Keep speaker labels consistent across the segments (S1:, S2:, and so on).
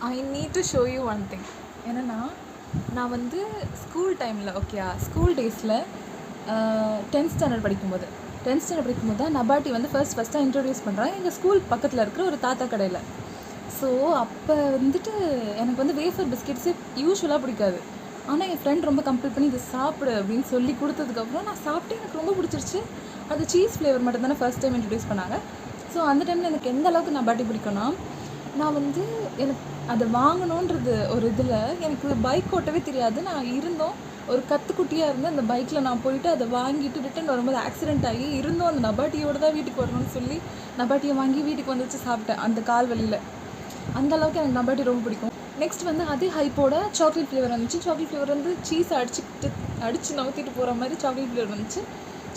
S1: I need to show you one thing. என்னென்னா, நான் வந்து ஸ்கூல் டைமில் ஸ்கூல் டேஸில் 10th ஸ்டாண்டர்ட் படிக்கும்போது தான் நபாட்டி வந்து ஃபஸ்ட்டாக இன்ட்ரடியூஸ் பண்ணுறேன் எங்கள் ஸ்கூல் பக்கத்தில் இருக்கிற ஒரு தாத்தா கடையில். ஸோ அப்போ வந்துட்டு எனக்கு வந்து வேஃபர் பிஸ்கெட்ஸே யூஸ்வலாக பிடிக்காது. ஆனால் என் ஃப்ரெண்ட் ரொம்ப கம்பல் பண்ணி இதை சாப்பிடு அப்படின்னு சொல்லி கொடுத்ததுக்கப்புறம் நான் சாப்பிட்டு எனக்கு ரொம்ப பிடிச்சிருச்சு. அது சீஸ் ஃப்ளேவர் மட்டும் தானே ஃபர்ஸ்ட் டைம் இன்ட்ரடியூஸ் பண்ணாங்க. ஸோ அந்த டைமில் எனக்கு எந்த அளவுக்கு நபாட்டி பிடிக்கும்னா, நான் வந்து எனக்கு அதை வாங்கணுன்றது ஒரு இதில் எனக்கு பைக் ஓட்டவே தெரியாது. நான் ஒரு கத்துக்குட்டியாக இருந்து அந்த பைக்கில் நான் போயிட்டு அதை வாங்கிட்டு ரிட்டன் வரும்போது ஆக்சிடென்ட் ஆகி அந்த நபாட்டியோடு தான் வீட்டுக்கு வரணும்னு சொல்லி நபாட்டியை வாங்கி வீட்டுக்கு வந்துச்சு சாப்பிட்டேன் அந்த கால் வழியில். அந்த அளவுக்கு எனக்கு நபாட்டி ரொம்ப பிடிக்கும். நெக்ஸ்ட் வந்து அதே ஹைப்போட சாக்லேட் ஃப்ளேவர் வந்துச்சு. சாக்லேட் ஃப்ளேவர் வந்து சீஸை அடித்து நவுத்திட்டு போகிற மாதிரி சாக்லேட் ஃப்ளேவர் வந்துச்சு.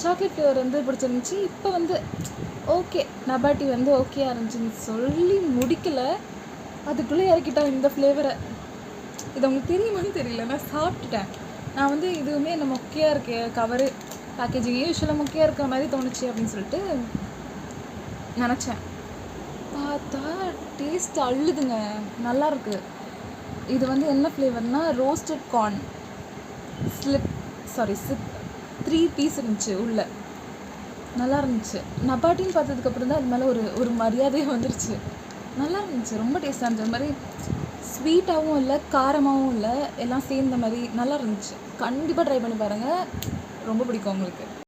S1: சாக்லேட் ஃப்ளேவர் வந்து பிடிச்சிருந்துச்சி. இப்போ வந்து ஓகே நபாட்டி வந்து ஓகேயாக இருந்துச்சுன்னு சொல்லி முடிக்கலை, அதுக்குள்ளே இறக்கிட்டோம் இந்த ஃப்ளேவரை. இது உங்களுக்கு தெரியுமான்னு தெரியல, நான் சாப்பிட்டுட்டேன். நான் வந்து இதுவுமே என்ன மொக்கையாக இருக்கு கவரு பேக்கேஜிங் யூஸ்வலாக மொக்கையாக இருக்கிற மாதிரி தோணுச்சு அப்படின்னு சொல்லிட்டு நினச்சேன். பார்த்தா டேஸ்ட் அள்ளுதுங்க, நல்லாயிருக்கு. இது வந்து என்ன ஃப்ளேவர்னால் ரோஸ்டட் கார்ன் சிப் 3 பீஸ் இருந்துச்சு உள்ளே, நல்லா இருந்துச்சு. நபாட்டின்னு பார்த்ததுக்கப்புறம் தான் அது மேலே ஒரு மரியாதையே வந்துருச்சு. நல்லா இருந்துச்சு, ரொம்ப டேஸ்ட்டாக இருந்துச்சு. அது மாதிரி ஸ்வீட்டாகவும் இல்லை காரமாகவும் இல்லை, எல்லாம் சேர்ந்த மாதிரி நல்லா இருந்துச்சு. கண்டிப்பாக ட்ரை பண்ணி பாருங்கள், ரொம்ப பிடிக்கும் உங்களுக்கு.